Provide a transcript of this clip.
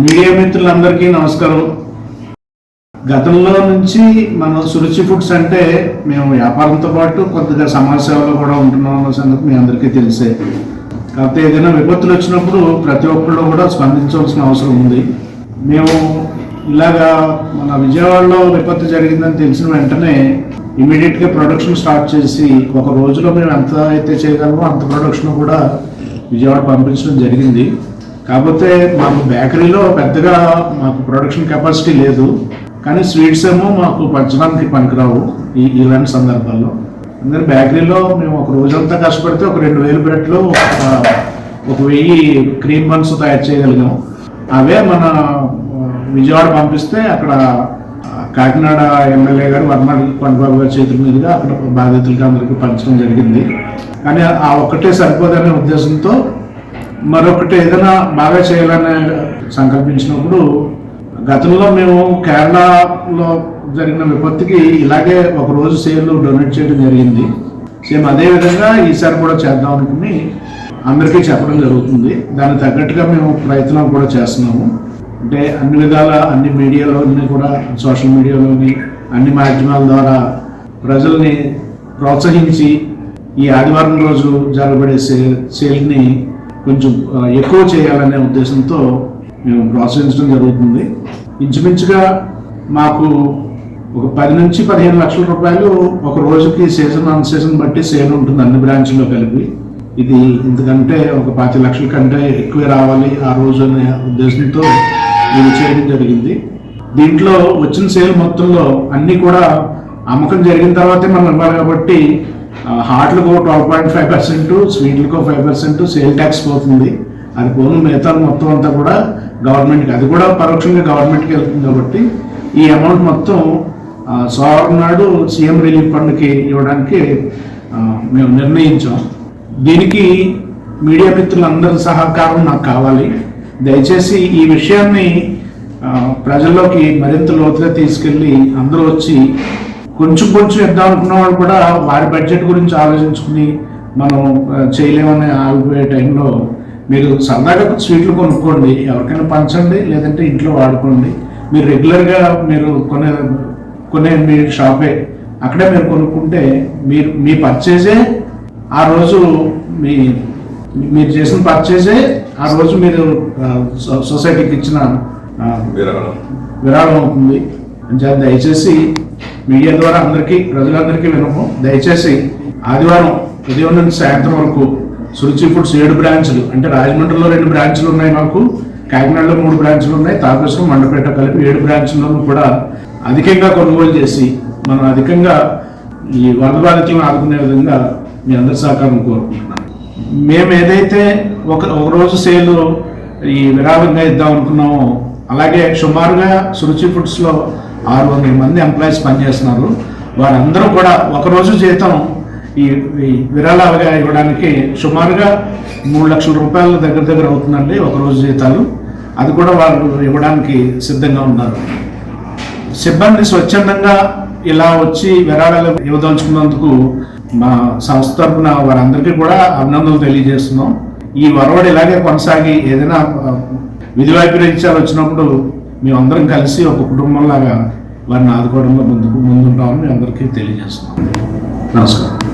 Media మిత్రులందరికీ నమస్కారం. గతంలో నుంచి మనం సురుచి ఫుడ్స్ అంటే మేము వ్యాపారంతో పాటు కొద్దిగా సమాజ సేవలో కూడా ఉంటున్నాం అన్న సంగతి మీ అందరికీ తెలిసే. కాకపోతే ఏదైనా విపత్తులు వచ్చినప్పుడు ప్రతి ఒక్కళ్ళు కూడా స్పందించవలసిన అవసరం ఉంది. మేము ఇలాగా మన విజయవాడలో విపత్తు జరిగిందని తెలిసిన వెంటనే ఇమీడియట్గా ప్రొడక్షన్ స్టార్ట్ చేసి ఒక రోజులో మేము ఎంత అయితే చేయగలమో అంత ప్రొడక్షన్ కూడా విజయవాడ పంపించడం జరిగింది. కాకపోతే మాకు బేకరీలో పెద్దగా మాకు ప్రొడక్షన్ కెపాసిటీ లేదు, కానీ స్వీట్స్ ఏమో మాకు పంచడానికి పనికిరావు ఇలాంటి సందర్భాల్లో. అందుకని బేకరీలో మేము ఒక రోజంతా కష్టపడితే ఒక 2000 బ్రెడ్లు, ఒక 1000 క్రీమ్ బన్స్ తయారు చేయగలిగాం. అవే మన విజయవాడ పంపిస్తే అక్కడ కాకినాడ ఎమ్మెల్యే గారు వర్మడి కొండబాబు గారి చేతుల మీదుగా అక్కడ బాధితులకి అందరికీ పంచడం జరిగింది. కానీ ఆ ఒక్కటే సరిపోదనే ఉద్దేశంతో మరొకటి ఏదైనా బాగా చేయాలని సంకల్పించినప్పుడు గతంలో మేము కేరళలో జరిగిన విపత్తుకి ఇలాగే ఒకరోజు సేల్ డొనేట్ చేయడం జరిగింది. సేమ్ అదేవిధంగా ఈసారి కూడా చేద్దాం అనుకుని అందరికీ చెప్పడం జరుగుతుంది. దానికి తగ్గట్టుగా మేము ప్రయత్నం కూడా చేస్తున్నాము. అంటే అన్ని విధాల అన్ని మీడియాలోని కూడా సోషల్ మీడియాలోని అన్ని మాధ్యమాల ద్వారా ప్రజల్ని ప్రోత్సహించి ఈ ఆదివారం రోజు జరగబడే సేల్ని కొంచెం ఎక్కువ చేయాలనే ఉద్దేశంతో మేము ప్రోత్సహించడం జరుగుతుంది. ఇంచుమించుగా మాకు ఒక 10 నుంచి 15 లక్షల రూపాయలు ఒక రోజుకి సీజన్ అన్ సీజన్ బట్టి సేల్ ఉంటుంది అన్ని బ్రాంచ్ల్లో కలిపి. ఇది ఇంతకంటే ఒక 25 లక్షల కంటే ఎక్కువే రావాలి ఆ రోజు అనే ఉద్దేశంతో ఇది చేయడం జరిగింది. దీంట్లో వచ్చిన సేల్ మొత్తంలో అన్నీ కూడా అమ్మకం జరిగిన తర్వాతే మనం ఇవ్వాలి కాబట్టి హాట్లకు 12.5%, స్వీట్లకు 5% సేల్ ట్యాక్స్ పోతుంది. అది పోను మిగతా మొత్తం అంతా కూడా గవర్నమెంట్కి, అది కూడా పరోక్షంగా గవర్నమెంట్కి వెళ్తుంది. కాబట్టి ఈ అమౌంట్ మొత్తం సోమవారం నాడు సీఎం రిలీఫ్ ఫండ్కి ఇవ్వడానికి మేము నిర్ణయించాం. దీనికి మీడియా మిత్రులందరి సహకారం నాకు కావాలి. దయచేసి ఈ విషయాన్ని ప్రజల్లోకి మరింత లోతుగా తీసుకెళ్ళి అందరూ వచ్చి కొంచెం ఇద్దాం అనుకున్న వాళ్ళు కూడా వారి బడ్జెట్ గురించి ఆలోచించుకుని మనం చేయలేమని ఆగిపోయే టైంలో మీరు సరదాగా స్వీట్లు కొనుక్కోండి, ఎవరికైనా పంచండి, లేదంటే ఇంట్లో వాడుకోండి. మీరు రెగ్యులర్గా మీరు కొనే మీ షాపే అక్కడే మీరు కొనుక్కుంటే మీ పర్చేజే ఆ రోజు మీరు చేసిన పర్చేజే ఆ రోజు మీరు సొసైటీకి ఇచ్చిన విరాళం అవుతుంది. దయచేసి మీడియా ద్వారా ప్రజలందరికీ వినము. దయచేసి ఆదివారం ఉదయం నుంచి సాయంత్రం వరకు సురుచి ఫుడ్స్ 7 బ్రాంచ్లు, అంటే రాజమండ్రిలో 2 బ్రాంచ్లు ఉన్నాయి, మాకు కాకినాడలో 3 బ్రాంచ్లు ఉన్నాయి, తాపేశ్వరం, మండపేట కలిపి 7 బ్రాంచ్లను కూడా అధికంగా కొనుగోలు చేసి మనం అధికంగా ఈ వరద బాధితులను ఆదుకునే విధంగా మీ అందరి సహకారం కోరుకుంటున్నాను. మేము ఏదైతే ఒక రోజు సేల్ ఈ విరాళంగా ఇద్దాం అనుకున్నామో అలాగే సుమారుగా సురుచి ఫుడ్స్లో 600 మంది ఎంప్లాయీస్ పనిచేస్తున్నారు. వారందరూ కూడా ఒకరోజు జీతం ఈ విరాళాలుగా ఇవ్వడానికి సుమారుగా 3 లక్షల రూపాయల దగ్గర అవుతుందండి ఒకరోజు జీతాలు. అది కూడా వాళ్ళు ఇవ్వడానికి సిద్ధంగా ఉన్నారు. సిబ్బంది స్వచ్ఛందంగా ఇలా వచ్చి విరాళాలు ఇవ్వదలుచుకున్నందుకు మా సంస్థ తరఫున వారందరికీ కూడా అభినందనలు తెలియజేస్తున్నాం. ఈ వరవడి ఇలాగే కొనసాగి ఏదైనా విధి వైపరీత్యాలు వచ్చినప్పుడు మేమందరం కలిసి ఒక కుటుంబంలాగా వారిని ఆదుకోవడంలో ముందుంటామని అందరికీ తెలియజేస్తున్నాం. నమస్కారం.